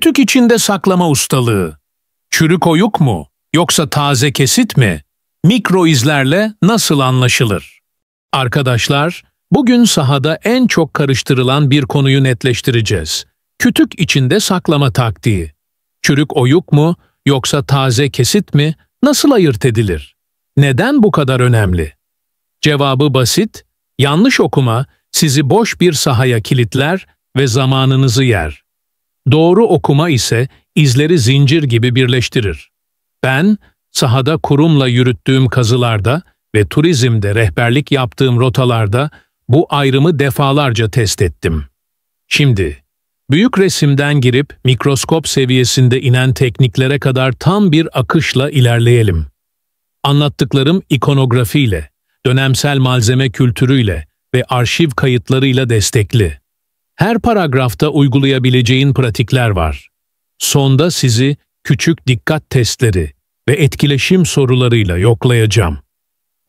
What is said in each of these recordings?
Kütük içinde saklama ustalığı. Çürük oyuk mu, yoksa taze kesit mi? Mikro izlerle nasıl anlaşılır? Arkadaşlar, bugün sahada en çok karıştırılan bir konuyu netleştireceğiz. Kütük içinde saklama taktiği. Çürük oyuk mu, yoksa taze kesit mi? Nasıl ayırt edilir? Neden bu kadar önemli? Cevabı basit, yanlış okuma sizi boş bir sahaya kilitler ve zamanınızı yer. Doğru okuma ise izleri zincir gibi birleştirir. Ben, sahada kurumla yürüttüğüm kazılarda ve turizmde rehberlik yaptığım rotalarda bu ayrımı defalarca test ettim. Şimdi, büyük resimden girip mikroskop seviyesinde inen tekniklere kadar tam bir akışla ilerleyelim. Anlattıklarım ikonografiyle, dönemsel malzeme kültürüyle ve arşiv kayıtlarıyla destekli. Her paragrafta uygulayabileceğin pratikler var. Sonda sizi küçük dikkat testleri ve etkileşim sorularıyla yoklayacağım.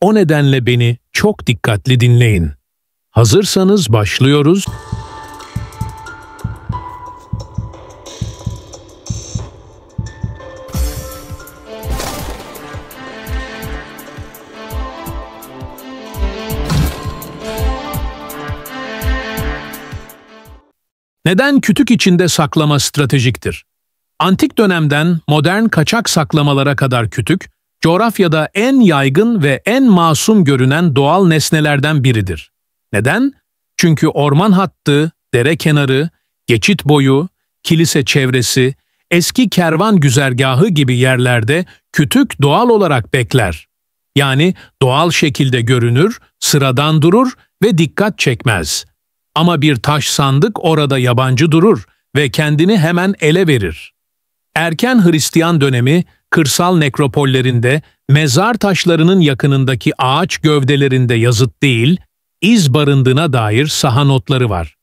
O nedenle beni çok dikkatli dinleyin. Hazırsanız başlıyoruz. Neden kütük içinde saklama stratejiktir? Antik dönemden modern kaçak saklamalara kadar kütük, coğrafyada en yaygın ve en masum görünen doğal nesnelerden biridir. Neden? Çünkü orman hattı, dere kenarı, geçit boyu, kilise çevresi, eski kervan güzergahı gibi yerlerde kütük doğal olarak bekler. Yani doğal şekilde görünür, sıradan durur ve dikkat çekmez. Ama bir taş sandık orada yabancı durur ve kendini hemen ele verir. Erken Hristiyan dönemi, kırsal nekropollerinde, mezar taşlarının yakınındaki ağaç gövdelerinde yazıt değil, iz barındığına dair saha notları var.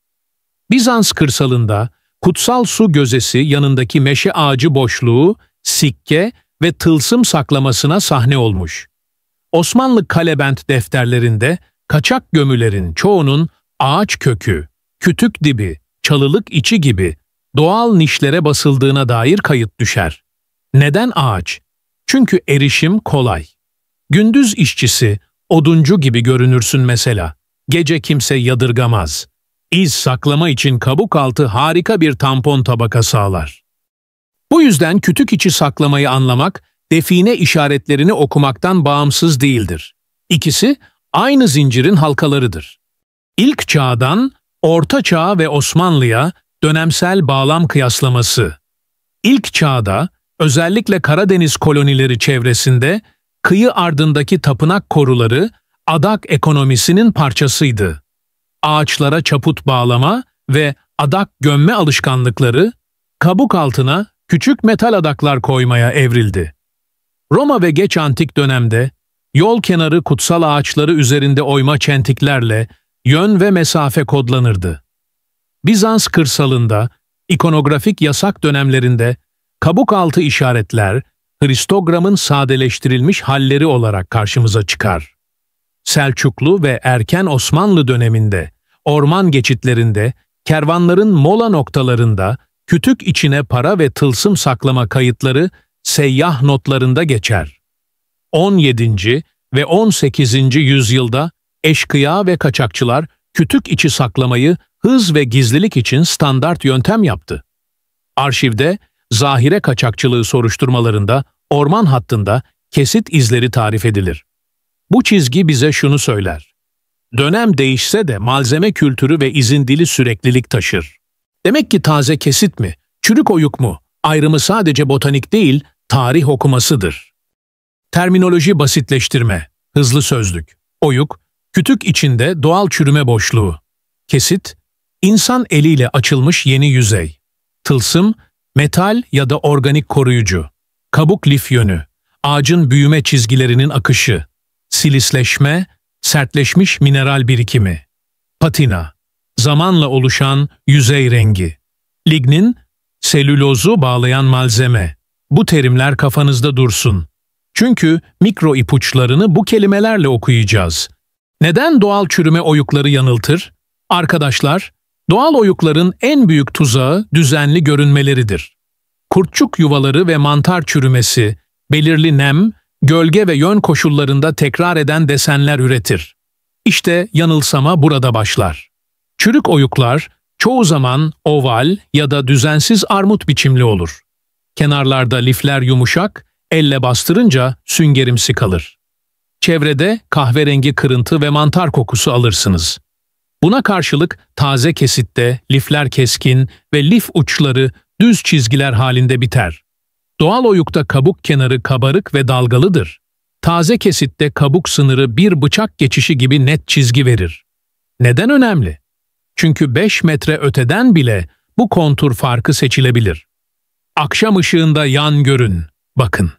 Bizans kırsalında, kutsal su gözesi yanındaki meşe ağacı boşluğu, sikke ve tılsım saklamasına sahne olmuş. Osmanlı kalebent defterlerinde, kaçak gömülerin çoğunun ağaç kökü, kütük dibi, çalılık içi gibi doğal nişlere basıldığına dair kayıt düşer. Neden ağaç? Çünkü erişim kolay. Gündüz işçisi, oduncu gibi görünürsün mesela. Gece kimse yadırgamaz. İz saklama için kabuk altı harika bir tampon tabaka sağlar. Bu yüzden kütük içi saklamayı anlamak, define işaretlerini okumaktan bağımsız değildir. İkisi aynı zincirin halkalarıdır. İlk çağdan Orta Çağ ve Osmanlı'ya dönemsel bağlam kıyaslaması. İlk çağda, özellikle Karadeniz kolonileri çevresinde, kıyı ardındaki tapınak koruları adak ekonomisinin parçasıydı. Ağaçlara çaput bağlama ve adak gömme alışkanlıkları, kabuk altına küçük metal adaklar koymaya evrildi. Roma ve geç antik dönemde, yol kenarı kutsal ağaçları üzerinde oyma çentiklerle yön ve mesafe kodlanırdı. Bizans kırsalında, ikonografik yasak dönemlerinde kabuk altı işaretler, Hristogramın sadeleştirilmiş halleri olarak karşımıza çıkar. Selçuklu ve erken Osmanlı döneminde, orman geçitlerinde, kervanların mola noktalarında, kütük içine para ve tılsım saklama kayıtları seyyah notlarında geçer. 17. ve 18. yüzyılda eşkıya ve kaçakçılar kütük içi saklamayı hız ve gizlilik için standart yöntem yaptı. Arşivde, zahire kaçakçılığı soruşturmalarında, orman hattında kesit izleri tarif edilir. Bu çizgi bize şunu söyler. Dönem değişse de malzeme kültürü ve izin dili süreklilik taşır. Demek ki taze kesit mi, çürük oyuk mu, ayrımı sadece botanik değil, tarih okumasıdır. Terminoloji basitleştirme, hızlı sözlük, oyuk, kütük içinde doğal çürüme boşluğu. Kesit, insan eliyle açılmış yeni yüzey. Tılsım, metal ya da organik koruyucu. Kabuk lif yönü, ağacın büyüme çizgilerinin akışı. Silisleşme, sertleşmiş mineral birikimi. Patina, zamanla oluşan yüzey rengi. Lignin, selülozu bağlayan malzeme. Bu terimler kafanızda dursun. Çünkü mikro ipuçlarını bu kelimelerle okuyacağız. Neden doğal çürüme oyukları yanıltır? Arkadaşlar, doğal oyukların en büyük tuzağı düzenli görünmeleridir. Kurtçuk yuvaları ve mantar çürümesi, belirli nem, gölge ve yön koşullarında tekrar eden desenler üretir. İşte yanılsama burada başlar. Çürük oyuklar çoğu zaman oval ya da düzensiz armut biçimli olur. Kenarlarda lifler yumuşak, elle bastırınca süngerimsi kalır. Çevrede kahverengi kırıntı ve mantar kokusu alırsınız. Buna karşılık taze kesitte lifler keskin ve lif uçları düz çizgiler halinde biter. Doğal oyukta kabuk kenarı kabarık ve dalgalıdır. Taze kesitte kabuk sınırı bir bıçak geçişi gibi net çizgi verir. Neden önemli? Çünkü 5 metre öteden bile bu kontur farkı seçilebilir. Akşam ışığında yan görün, bakın.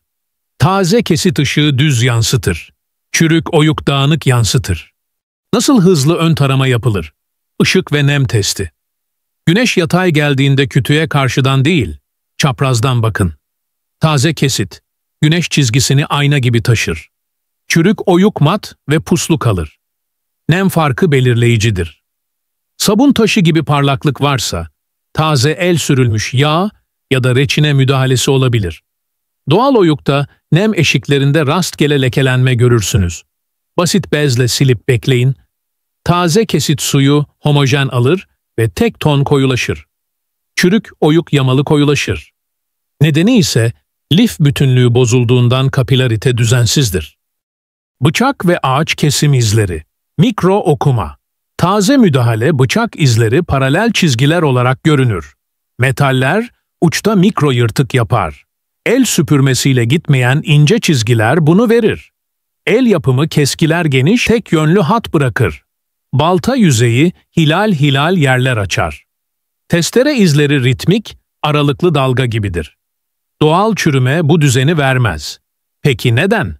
Taze kesit ışığı düz yansıtır. Çürük oyuk dağınık yansıtır. Nasıl hızlı ön tarama yapılır? Işık ve nem testi. Güneş yatay geldiğinde kütüğe karşıdan değil, çaprazdan bakın. Taze kesit, güneş çizgisini ayna gibi taşır. Çürük oyuk mat ve puslu kalır. Nem farkı belirleyicidir. Sabun taşı gibi parlaklık varsa, taze el sürülmüş yağ ya da reçine müdahalesi olabilir. Doğal oyukta nem eşiklerinde rastgele lekelenme görürsünüz. Basit bezle silip bekleyin. Taze kesit suyu homojen alır ve tek ton koyulaşır. Çürük oyuk yamalı koyulaşır. Nedeni ise lif bütünlüğü bozulduğundan kapilarite düzensizdir. Bıçak ve ağaç kesim izleri. Mikro okuma. Taze müdahale bıçak izleri paralel çizgiler olarak görünür. Metaller uçta mikro yırtık yapar. El süpürmesiyle gitmeyen ince çizgiler bunu verir. El yapımı keskiler geniş, tek yönlü hat bırakır. Balta yüzeyi hilal hilal yerler açar. Testere izleri ritmik, aralıklı dalga gibidir. Doğal çürüme bu düzeni vermez. Peki neden?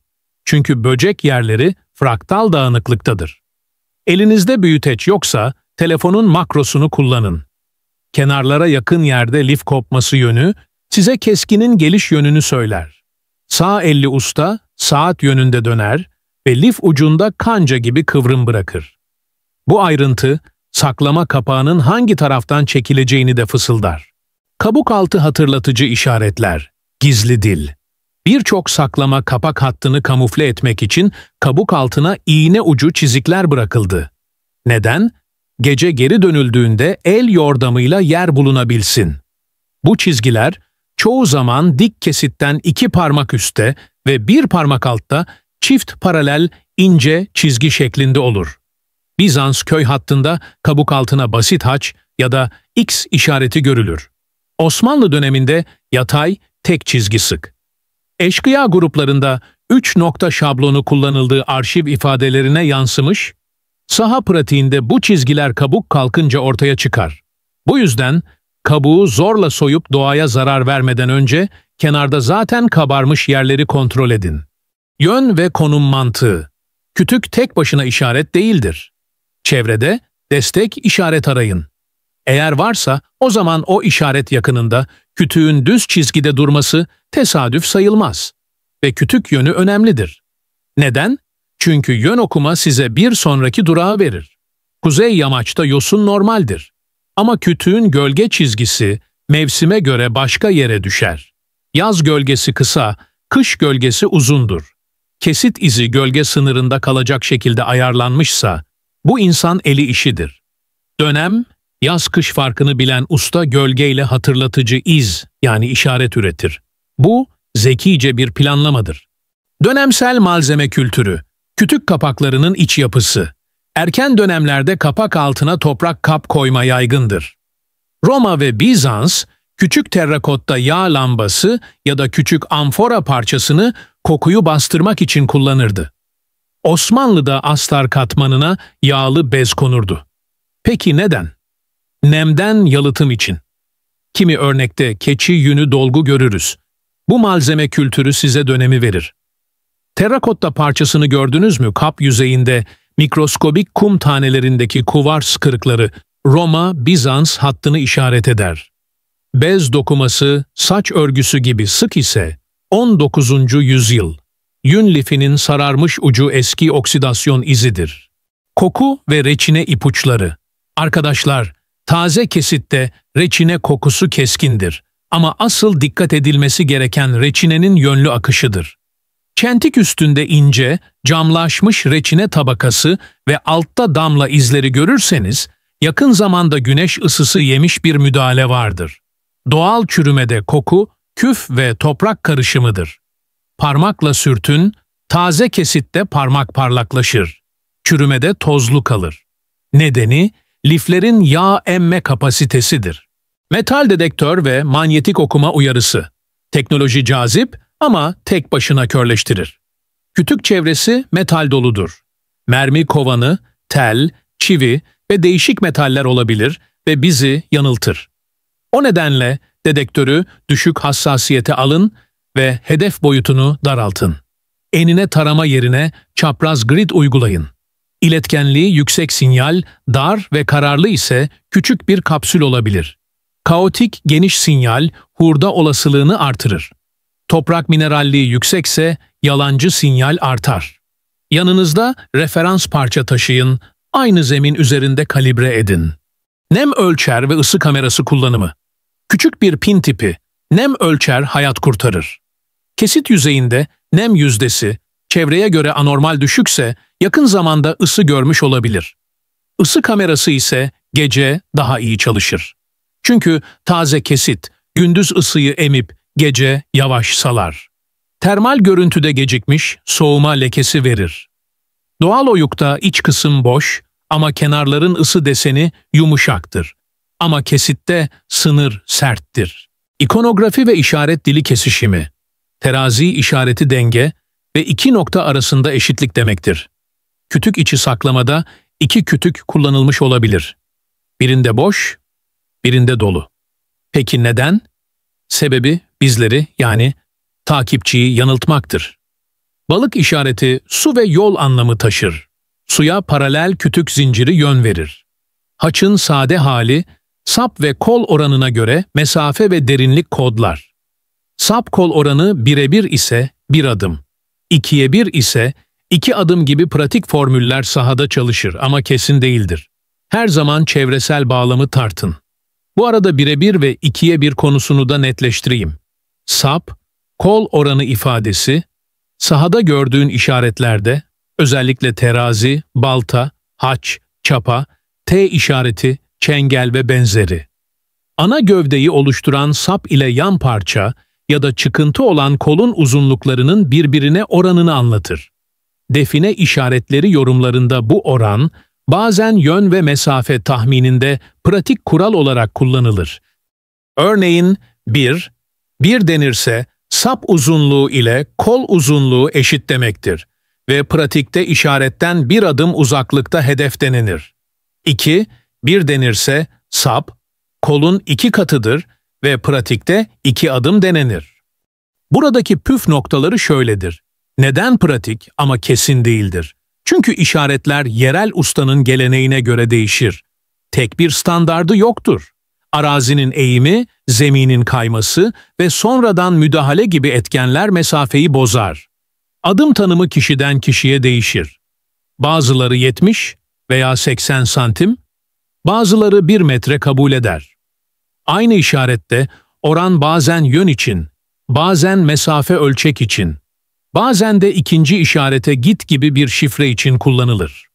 Çünkü böcek yerleri fraktal dağınıklıktadır. Elinizde büyüteç yoksa telefonun makrosunu kullanın. Kenarlara yakın yerde lif kopması yönü size keskinin geliş yönünü söyler. Sağ elli usta saat yönünde döner ve lif ucunda kanca gibi kıvrım bırakır. Bu ayrıntı saklama kapağının hangi taraftan çekileceğini de fısıldar. Kabuk altı hatırlatıcı işaretler, gizli dil. Birçok saklama kapak hattını kamufle etmek için kabuk altına iğne ucu çizikler bırakıldı. Neden? Gece geri dönüldüğünde el yordamıyla yer bulunabilsin. Bu çizgiler çoğu zaman dik kesitten 2 parmak üstte ve 1 parmak altta çift paralel ince çizgi şeklinde olur. Bizans köy hattında kabuk altına basit haç ya da X işareti görülür. Osmanlı döneminde yatay tek çizgi sık. Eşkıya gruplarında 3 nokta şablonu kullanıldığı arşiv ifadelerine yansımış, saha pratiğinde bu çizgiler kabuk kalkınca ortaya çıkar. Bu yüzden kabuğu zorla soyup doğaya zarar vermeden önce kenarda zaten kabarmış yerleri kontrol edin. Yön ve konum mantığı. Kütük tek başına işaret değildir. Çevrede destek işaret arayın. Eğer varsa o zaman o işaret yakınında kütüğün düz çizgide durması tesadüf sayılmaz. Ve kütük yönü önemlidir. Neden? Çünkü yön okuma size bir sonraki durağı verir. Kuzey yamaçta yosun normaldir. Ama kütüğün gölge çizgisi mevsime göre başka yere düşer. Yaz gölgesi kısa, kış gölgesi uzundur. Kesit izi gölge sınırında kalacak şekilde ayarlanmışsa, bu insan eli işidir. Dönem, yaz-kış farkını bilen usta gölgeyle hatırlatıcı iz yani işaret üretir. Bu, zekice bir planlamadır. Dönemsel malzeme kültürü, kütük kapaklarının iç yapısı. Erken dönemlerde kapak altına toprak kap koyma yaygındır. Roma ve Bizans, küçük terrakotta yağ lambası ya da küçük amfora parçasını kokuyu bastırmak için kullanırdı. Osmanlı'da astar katmanına yağlı bez konurdu. Peki neden? Nemden yalıtım için. Kimi örnekte keçi yünü dolgu görürüz. Bu malzeme kültürü size dönemi verir. Terrakotta parçasını gördünüz mü? Kap yüzeyinde mikroskobik kum tanelerindeki kuvars kırıkları Roma-Bizans hattını işaret eder. Bez dokuması saç örgüsü gibi sık ise 19. yüzyıl. Yün lifinin sararmış ucu eski oksidasyon izidir. Koku ve reçine ipuçları. Arkadaşlar, taze kesitte reçine kokusu keskindir. Ama asıl dikkat edilmesi gereken reçinenin yönlü akışıdır. Çentik üstünde ince, camlaşmış reçine tabakası ve altta damla izleri görürseniz, yakın zamanda güneş ısısı yemiş bir müdahale vardır. Doğal çürümede koku, küf ve toprak karışımıdır. Parmakla sürtün, taze kesitte parmak parlaklaşır. Çürümede tozlu kalır. Nedeni, liflerin yağ emme kapasitesidir. Metal dedektör ve manyetik okuma uyarısı. Teknoloji cazip ama tek başına körleştirir. Kütük çevresi metal doludur. Mermi kovanı, tel, çivi ve değişik metaller olabilir ve bizi yanıltır. O nedenle dedektörü düşük hassasiyete alın ve hedef boyutunu daraltın. Enine tarama yerine çapraz grid uygulayın. İletkenliği yüksek sinyal, dar ve kararlı ise küçük bir kapsül olabilir. Kaotik geniş sinyal hurda olasılığını artırır. Toprak mineralliği yüksekse yalancı sinyal artar. Yanınızda referans parça taşıyın, aynı zemin üzerinde kalibre edin. Nem ölçer ve ısı kamerası kullanımı. Küçük bir pin tipi, nem ölçer hayat kurtarır. Kesit yüzeyinde nem yüzdesi, çevreye göre anormal düşükse yakın zamanda ısı görmüş olabilir. Isı kamerası ise gece daha iyi çalışır. Çünkü taze kesit, gündüz ısıyı emip gece yavaş salar. Termal görüntüde gecikmiş, soğuma lekesi verir. Doğal oyukta iç kısım boş ama kenarların ısı deseni yumuşaktır. Ama kesitte sınır serttir. İkonografi ve işaret dili kesişimi. Terazi işareti denge ve iki nokta arasında eşitlik demektir. Kütük içi saklamada iki kütük kullanılmış olabilir. Birinde boş, birinde dolu. Peki neden? Sebebi bizleri yani takipçiyi yanıltmaktır. Balık işareti su ve yol anlamı taşır. Suya paralel kütük zinciri yön verir. Haçın sade hali, sap ve kol oranına göre mesafe ve derinlik kodlar. Sap kol oranı 1'e 1 ise 1 adım, 2'ye 1 ise 2 adım gibi pratik formüller sahada çalışır ama kesin değildir. Her zaman çevresel bağlamı tartın. Bu arada 1'e 1 ve 2'ye 1 konusunu da netleştireyim. Sap, kol oranı ifadesi, sahada gördüğün işaretlerde, özellikle terazi, balta, haç, çapa, T işareti, çengel ve benzeri. Ana gövdeyi oluşturan sap ile yan parça ya da çıkıntı olan kolun uzunluklarının birbirine oranını anlatır. Define işaretleri yorumlarında bu oran, bazen yön ve mesafe tahmininde pratik kural olarak kullanılır. Örneğin 1 denirse sap uzunluğu ile kol uzunluğu eşit demektir ve pratikte işaretten bir adım uzaklıkta hedef denenir. 2 denirse sap, kolun 2 katıdır ve pratikte 2 adım denenir. Buradaki püf noktaları şöyledir. Neden pratik ama kesin değildir? Çünkü işaretler yerel ustanın geleneğine göre değişir. Tek bir standardı yoktur. Arazinin eğimi, zeminin kayması ve sonradan müdahale gibi etkenler mesafeyi bozar. Adım tanımı kişiden kişiye değişir. Bazıları 70 veya 80 santim, bazıları 1 metre kabul eder. Aynı işarette oran bazen yön için, bazen mesafe ölçek için, bazen de ikinci işarete git gibi bir şifre için kullanılır.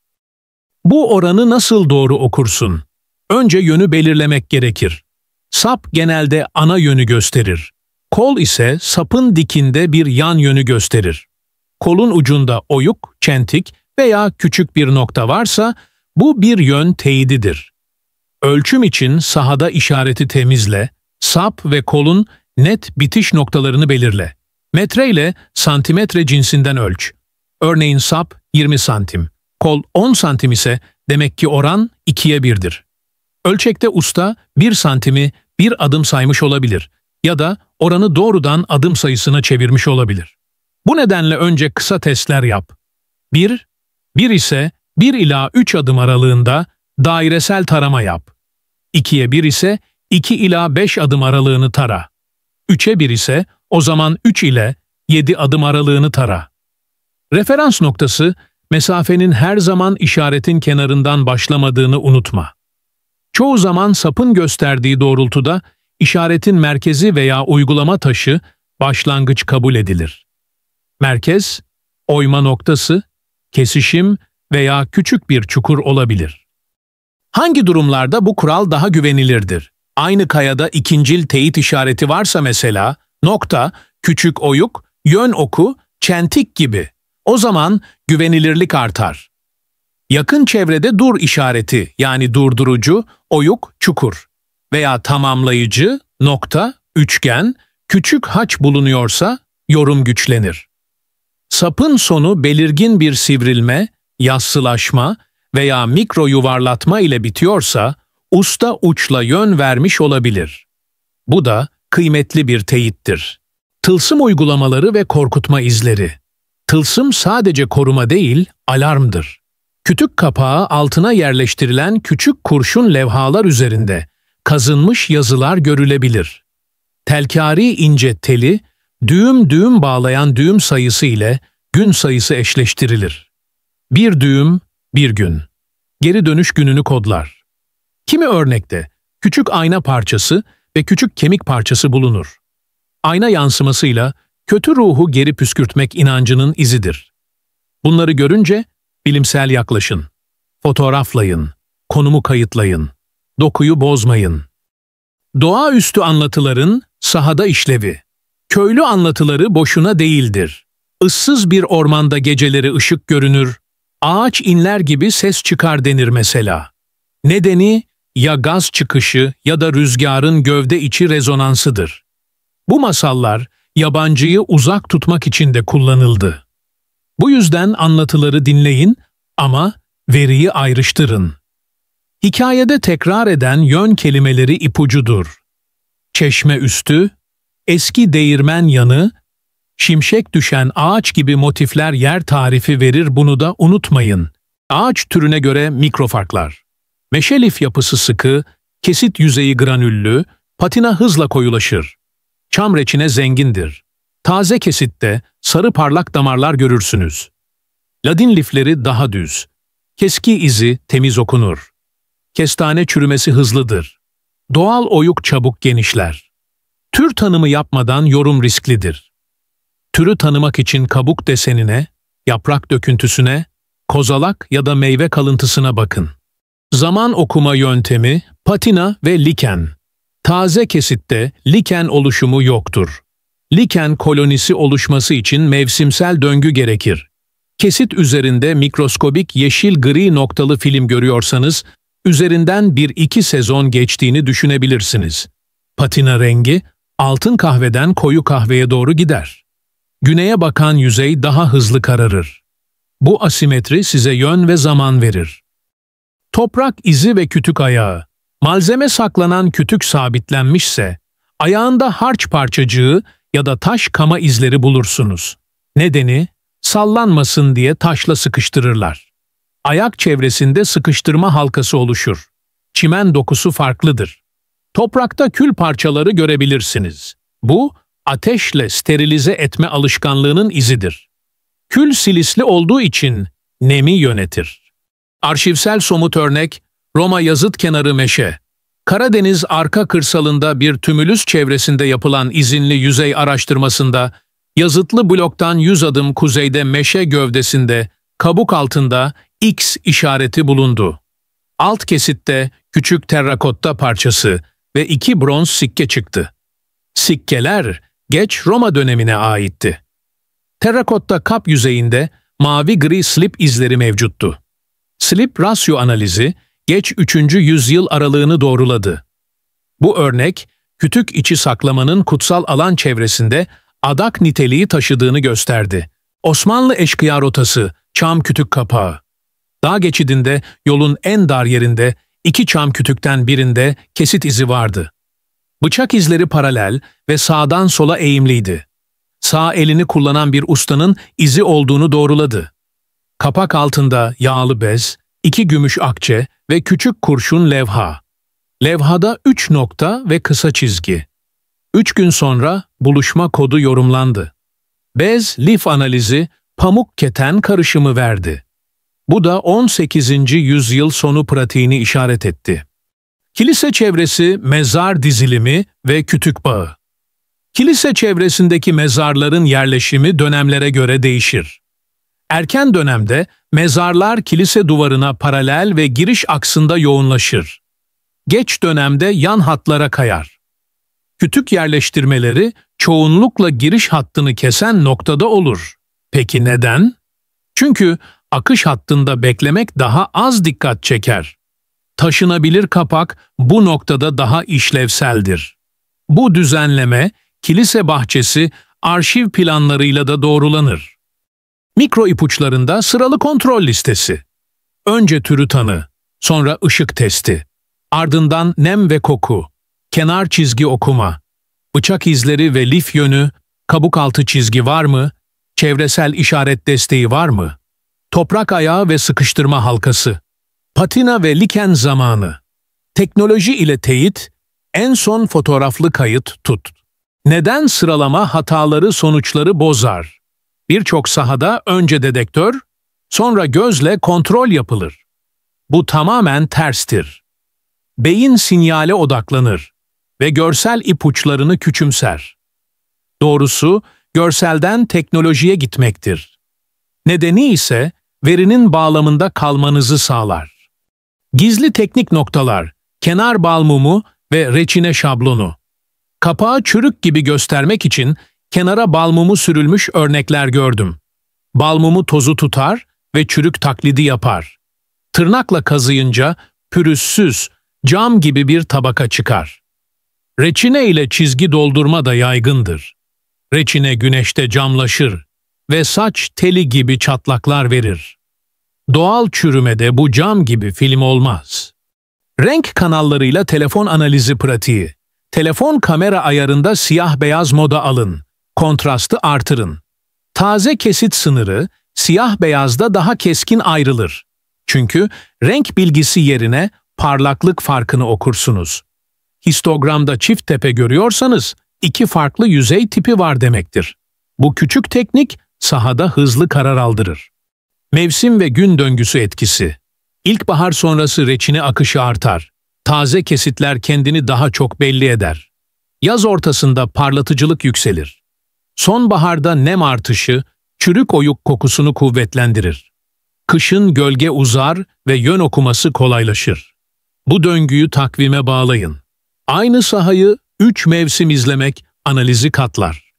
Bu oranı nasıl doğru okursun? Önce yönü belirlemek gerekir. Sap genelde ana yönü gösterir. Kol ise sapın dikinde bir yan yönü gösterir. Kolun ucunda oyuk, çentik veya küçük bir nokta varsa bu bir yön teyididir. Ölçüm için sahada işareti temizle, sap ve kolun net bitiş noktalarını belirle. Metre ile santimetre cinsinden ölç. Örneğin sap 20 santim, kol 10 santim ise demek ki oran 2'ye 1'dir. Ölçekte usta 1 santimi bir adım saymış olabilir ya da oranı doğrudan adım sayısına çevirmiş olabilir. Bu nedenle önce kısa testler yap. 1 ise 1 ila 3 adım aralığında dairesel tarama yap. 2'ye 1 ise 2 ila 5 adım aralığını tara. 3'e 1 ise o zaman 3 ile 7 adım aralığını tara. Referans noktası, mesafenin her zaman işaretin kenarından başlamadığını unutma. Çoğu zaman sapın gösterdiği doğrultuda işaretin merkezi veya uygulama taşı başlangıç kabul edilir. Merkez, oyma noktası, kesişim veya küçük bir çukur olabilir. Hangi durumlarda bu kural daha güvenilirdir? Aynı kayada ikincil teyit işareti varsa mesela, nokta, küçük oyuk, yön oku, çentik gibi. O zaman güvenilirlik artar. Yakın çevrede dur işareti yani durdurucu, oyuk, çukur veya tamamlayıcı, nokta, üçgen, küçük haç bulunuyorsa yorum güçlenir. Sapın sonu belirgin bir sivrilme, yassılaşma veya mikro yuvarlatma ile bitiyorsa, usta uçla yön vermiş olabilir. Bu da kıymetli bir teyittir. Tılsım uygulamaları ve korkutma izleri. Tılsım sadece koruma değil, alarmdır. Kütük kapağı altına yerleştirilen küçük kurşun levhalar üzerinde kazınmış yazılar görülebilir. Telkari ince teli, düğüm düğüm bağlayan düğüm sayısı ile gün sayısı eşleştirilir. Bir düğüm, bir gün. Geri dönüş gününü kodlar. Kimi örnekte küçük ayna parçası ve küçük kemik parçası bulunur. Ayna yansımasıyla kötü ruhu geri püskürtmek inancının izidir. Bunları görünce bilimsel yaklaşın. Fotoğraflayın, konumu kayıtlayın, dokuyu bozmayın. Doğaüstü anlatıların sahada işlevi. Köylü anlatıları boşuna değildir. Issız bir ormanda geceleri ışık görünür, ağaç inler gibi ses çıkar denir mesela. Nedeni ya gaz çıkışı ya da rüzgarın gövde içi rezonansıdır. Bu masallar yabancıyı uzak tutmak için de kullanıldı. Bu yüzden anlatıları dinleyin ama veriyi ayrıştırın. Hikayede tekrar eden yön kelimeleri ipucudur. Çeşme üstü, eski değirmen yanı, şimşek düşen ağaç gibi motifler yer tarifi verir, bunu da unutmayın. Ağaç türüne göre mikrofarklar. Meşe lif yapısı sıkı, kesit yüzeyi granüllü, patina hızla koyulaşır. Çam reçine zengindir. Taze kesitte sarı parlak damarlar görürsünüz. Ladin lifleri daha düz. Keski izi temiz okunur. Kestane çürümesi hızlıdır. Doğal oyuk çabuk genişler. Tür tanımı yapmadan yorum risklidir. Türü tanımak için kabuk desenine, yaprak döküntüsüne, kozalak ya da meyve kalıntısına bakın. Zaman okuma yöntemi, patina ve liken. Taze kesitte liken oluşumu yoktur. Liken kolonisi oluşması için mevsimsel döngü gerekir. Kesit üzerinde mikroskobik yeşil-gri noktalı film görüyorsanız, üzerinden 1-2 sezon geçtiğini düşünebilirsiniz. Patina rengi, altın kahveden koyu kahveye doğru gider. Güneye bakan yüzey daha hızlı kararır. Bu asimetri size yön ve zaman verir. Toprak izi ve kütük ayağı. Malzeme saklanan kütük sabitlenmişse, ayağında harç parçacığı ya da taş kama izleri bulursunuz. Nedeni, sallanmasın diye taşla sıkıştırırlar. Ayak çevresinde sıkıştırma halkası oluşur. Çimen dokusu farklıdır. Toprakta kül parçaları görebilirsiniz. Bu, ateşle sterilize etme alışkanlığının izidir. Kül silisli olduğu için nemi yönetir. Arşivsel somut örnek, Roma yazıt kenarı meşe. Karadeniz arka kırsalında bir tümülüs çevresinde yapılan izinli yüzey araştırmasında, yazıtlı bloktan 100 adım kuzeyde meşe gövdesinde, kabuk altında X işareti bulundu. Alt kesitte küçük terrakotta parçası ve 2 bronz sikke çıktı. Sikkeler geç Roma dönemine aitti. Terrakotta kap yüzeyinde mavi-gri slip izleri mevcuttu. Slip rasyo analizi geç 3. yüzyıl aralığını doğruladı. Bu örnek, kütük içi saklamanın kutsal alan çevresinde adak niteliği taşıdığını gösterdi. Osmanlı eşkıya rotası, çam kütük kapağı. Dağ geçidinde yolun en dar yerinde 2 çam kütükten birinde kesit izi vardı. Bıçak izleri paralel ve sağdan sola eğimliydi. Sağ elini kullanan bir ustanın izi olduğunu doğruladı. Kapak altında yağlı bez, 2 gümüş akçe ve küçük kurşun levha. Levhada 3 nokta ve kısa çizgi. 3 gün sonra buluşma kodu yorumlandı. Bez, lif analizi, pamuk keten karışımı verdi. Bu da 18. yüzyıl sonu pratiğini işaret etti. Kilise çevresi, mezar dizilimi ve kütük bağı. Kilise çevresindeki mezarların yerleşimi dönemlere göre değişir. Erken dönemde mezarlar kilise duvarına paralel ve giriş aksında yoğunlaşır. Geç dönemde yan hatlara kayar. Kütük yerleştirmeleri çoğunlukla giriş hattını kesen noktada olur. Peki neden? Çünkü akış hattında beklemek daha az dikkat çeker. Taşınabilir kapak bu noktada daha işlevseldir. Bu düzenleme kilise bahçesi arşiv planlarıyla da doğrulanır. Mikro ipuçlarında sıralı kontrol listesi. Önce türü tanı, sonra ışık testi, ardından nem ve koku, kenar çizgi okuma, bıçak izleri ve lif yönü, kabuk altı çizgi var mı, çevresel işaret desteği var mı, toprak ayağı ve sıkıştırma halkası, patina ve liken zamanı, teknoloji ile teyit, en son fotoğraflı kayıt tut. Neden sıralama hataları sonuçları bozar? Birçok sahada önce dedektör, sonra gözle kontrol yapılır. Bu tamamen terstir. Beyin sinyale odaklanır ve görsel ipuçlarını küçümser. Doğrusu, görselden teknolojiye gitmektir. Nedeni ise verinin bağlamında kalmanızı sağlar. Gizli teknik noktalar, kenar bal mumu ve reçine şablonu. Kapağı çürük gibi göstermek için kenara bal mumu sürülmüş örnekler gördüm. Bal mumu tozu tutar ve çürük taklidi yapar. Tırnakla kazıyınca pürüzsüz, cam gibi bir tabaka çıkar. Reçine ile çizgi doldurma da yaygındır. Reçine güneşte camlaşır ve saç teli gibi çatlaklar verir. Doğal çürümede bu cam gibi film olmaz. Renk kanallarıyla telefon analizi pratiği. Telefon kamera ayarında siyah-beyaz moda alın. Kontrastı artırın. Taze kesit sınırı siyah-beyazda daha keskin ayrılır. Çünkü renk bilgisi yerine parlaklık farkını okursunuz. Histogramda çift tepe görüyorsanız iki farklı yüzey tipi var demektir. Bu küçük teknik sahada hızlı karar aldırır. Mevsim ve gün döngüsü etkisi. İlkbahar sonrası reçine akışı artar. Taze kesitler kendini daha çok belli eder. Yaz ortasında parlatıcılık yükselir. Sonbaharda nem artışı, çürük oyuk kokusunu kuvvetlendirir. Kışın gölge uzar ve yön okuması kolaylaşır. Bu döngüyü takvime bağlayın. Aynı sahayı 3 mevsim izlemek analizi katlar.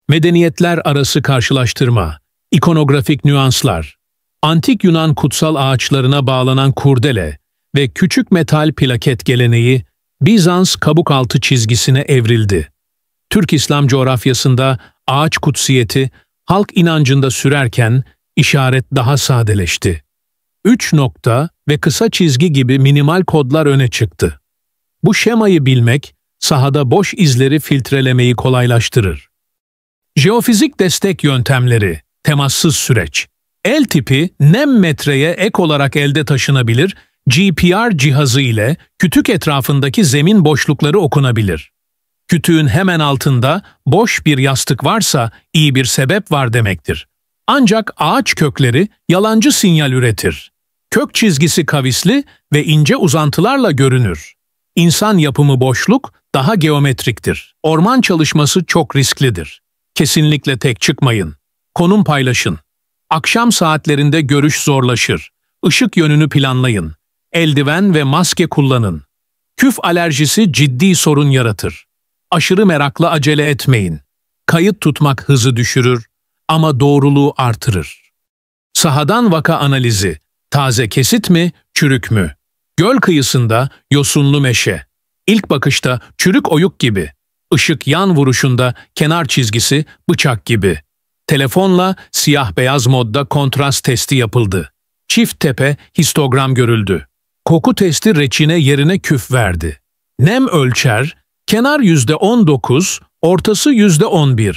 Medeniyetler arası karşılaştırma, ikonografik nüanslar, antik Yunan kutsal ağaçlarına bağlanan kurdele ve küçük metal plaket geleneği Bizans kabuk altı çizgisine evrildi. Türk İslam coğrafyasında ağaç kutsiyeti halk inancında sürerken işaret daha sadeleşti. 3 nokta ve kısa çizgi gibi minimal kodlar öne çıktı. Bu şemayı bilmek, sahada boş izleri filtrelemeyi kolaylaştırır. Jeofizik destek yöntemleri, temassız süreç. El tipi nem metreye ek olarak elde taşınabilir, GPR cihazı ile kütük etrafındaki zemin boşlukları okunabilir. Kütüğün hemen altında boş bir yastık varsa iyi bir sebep var demektir. Ancak ağaç kökleri yalancı sinyal üretir. Kök çizgisi kavisli ve ince uzantılarla görünür. İnsan yapımı boşluk daha geometriktir. Orman çalışması çok risklidir. Kesinlikle tek çıkmayın. Konum paylaşın. Akşam saatlerinde görüş zorlaşır. Işık yönünü planlayın. Eldiven ve maske kullanın. Küf alerjisi ciddi sorun yaratır. Aşırı merakla acele etmeyin. Kayıt tutmak hızı düşürür ama doğruluğu artırır. Sahadan vaka analizi. Taze kesit mi, çürük mü? Göl kıyısında yosunlu meşe. İlk bakışta çürük oyuk gibi. Işık yan vuruşunda kenar çizgisi bıçak gibi. Telefonla siyah-beyaz modda kontrast testi yapıldı. Çift tepe histogram görüldü. Koku testi reçine yerine küf verdi. Nem ölçer, kenar %19, ortası %11.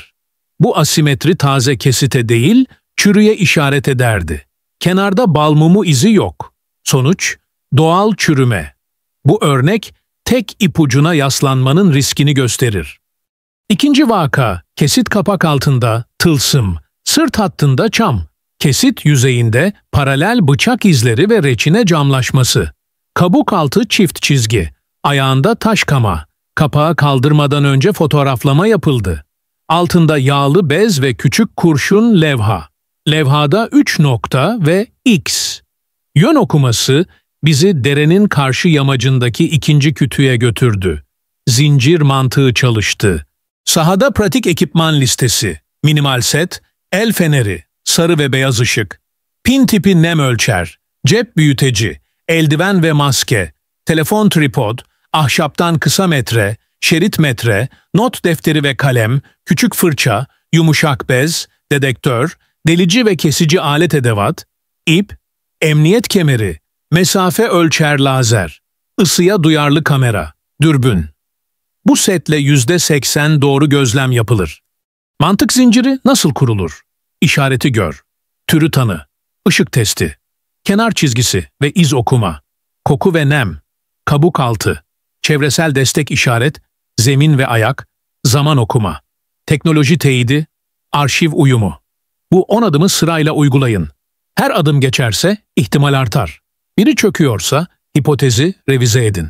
Bu asimetri taze kesite değil, çürüye işaret ederdi. Kenarda bal mumu izi yok. Sonuç, doğal çürüme. Bu örnek, tek ipucuna yaslanmanın riskini gösterir. İkinci vaka, kesit kapak altında tılsım, sırt hattında çam, kesit yüzeyinde paralel bıçak izleri ve reçine camlaşması. Kabuk altı çift çizgi, Ayağında taş kama. Kapağı kaldırmadan önce fotoğraflama yapıldı. Altında yağlı bez ve küçük kurşun levha. Levhada 3 nokta ve X. Yön okuması bizi derenin karşı yamacındaki ikinci kütüğe götürdü. Zincir mantığı çalıştı. Sahada pratik ekipman listesi. Minimal set, el feneri, sarı ve beyaz ışık, pin tipi nem ölçer, cep büyüteci, eldiven ve maske, telefon tripod, ahşaptan kısa metre, şerit metre, not defteri ve kalem, küçük fırça, yumuşak bez, dedektör, delici ve kesici alet edevat, ip, emniyet kemeri, mesafe ölçer lazer, ısıya duyarlı kamera, dürbün. Bu setle %80 doğru gözlem yapılır. Mantık zinciri nasıl kurulur? İşareti gör, türü tanı, ışık testi, kenar çizgisi ve iz okuma, koku ve nem, kabuk altı, çevresel destek işaret, zemin ve ayak, zaman okuma, teknoloji teyidi, arşiv uyumu. Bu 10 adımı sırayla uygulayın. Her adım geçerse ihtimal artar. Biri çöküyorsa hipotezi revize edin.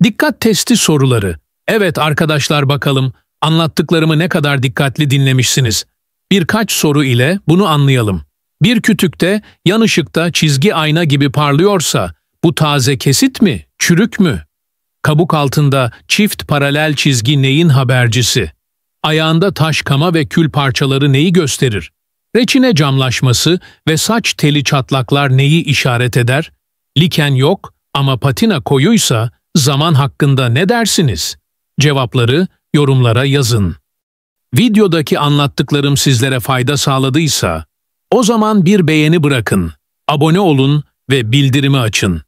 Dikkat testi soruları. Evet arkadaşlar, bakalım anlattıklarımı ne kadar dikkatli dinlemişsiniz. Birkaç soru ile bunu anlayalım. Bir kütükte yan ışıkta çizgi ayna gibi parlıyorsa bu taze kesit mi, çürük mü? Kabuk altında çift paralel çizgi neyin habercisi? Ayağında taş kama ve kül parçaları neyi gösterir? Reçine camlaşması ve saç teli çatlaklar neyi işaret eder? Liken yok ama patina koyuysa zaman hakkında ne dersiniz? Cevapları yorumlara yazın. Videodaki anlattıklarım sizlere fayda sağladıysa, o zaman bir beğeni bırakın, abone olun ve bildirimi açın.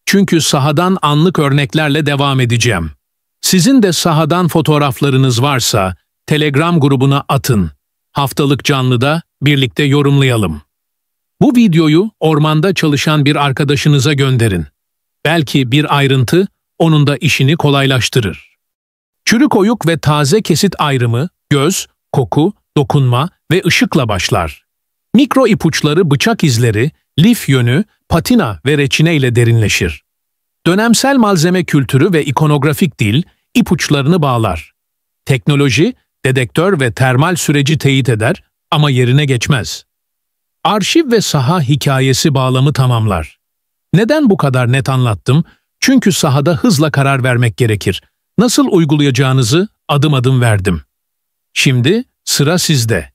Çünkü sahadan anlık örneklerle devam edeceğim. Sizin de sahadan fotoğraflarınız varsa Telegram grubuna atın. Haftalık canlıda birlikte yorumlayalım. Bu videoyu ormanda çalışan bir arkadaşınıza gönderin. Belki bir ayrıntı onun da işini kolaylaştırır. Çürük oyuk ve taze kesit ayrımı göz, koku, dokunma ve ışıkla başlar. Mikro ipuçları, bıçak izleri, lif yönü, patina ve reçine ile derinleşir. Dönemsel malzeme kültürü ve ikonografik dil ipuçlarını bağlar. Teknoloji, dedektör ve termal süreci teyit eder ama yerine geçmez. Arşiv ve saha hikayesi bağlamı tamamlar. Neden bu kadar net anlattım? Çünkü sahada hızla karar vermek gerekir. Nasıl uygulayacağınızı adım adım verdim. Şimdi sıra sizde.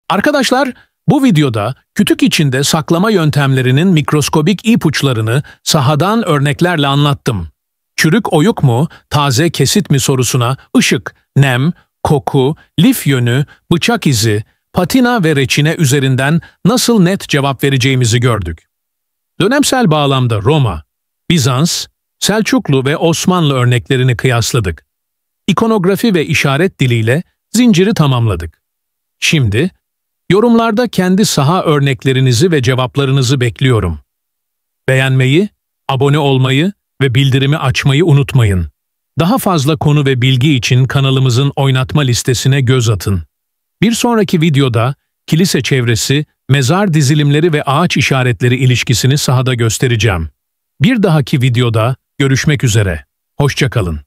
Arkadaşlar, bu videoda kütük içinde saklama yöntemlerinin mikroskobik ipuçlarını sahadan örneklerle anlattım. Çürük oyuk mu, taze kesit mi sorusuna ışık, nem, koku, lif yönü, bıçak izi, patina ve reçine üzerinden nasıl net cevap vereceğimizi gördük. Dönemsel bağlamda Roma, Bizans, Selçuklu ve Osmanlı örneklerini kıyasladık. İkonografi ve işaret diliyle zinciri tamamladık. Şimdi, yorumlarda kendi saha örneklerinizi ve cevaplarınızı bekliyorum. Beğenmeyi, abone olmayı ve bildirimi açmayı unutmayın. Daha fazla konu ve bilgi için kanalımızın oynatma listesine göz atın. Bir sonraki videoda kilise çevresi, mezar dizilimleri ve ağaç işaretleri ilişkisini sahada göstereceğim. Bir dahaki videoda görüşmek üzere. Hoşça kalın.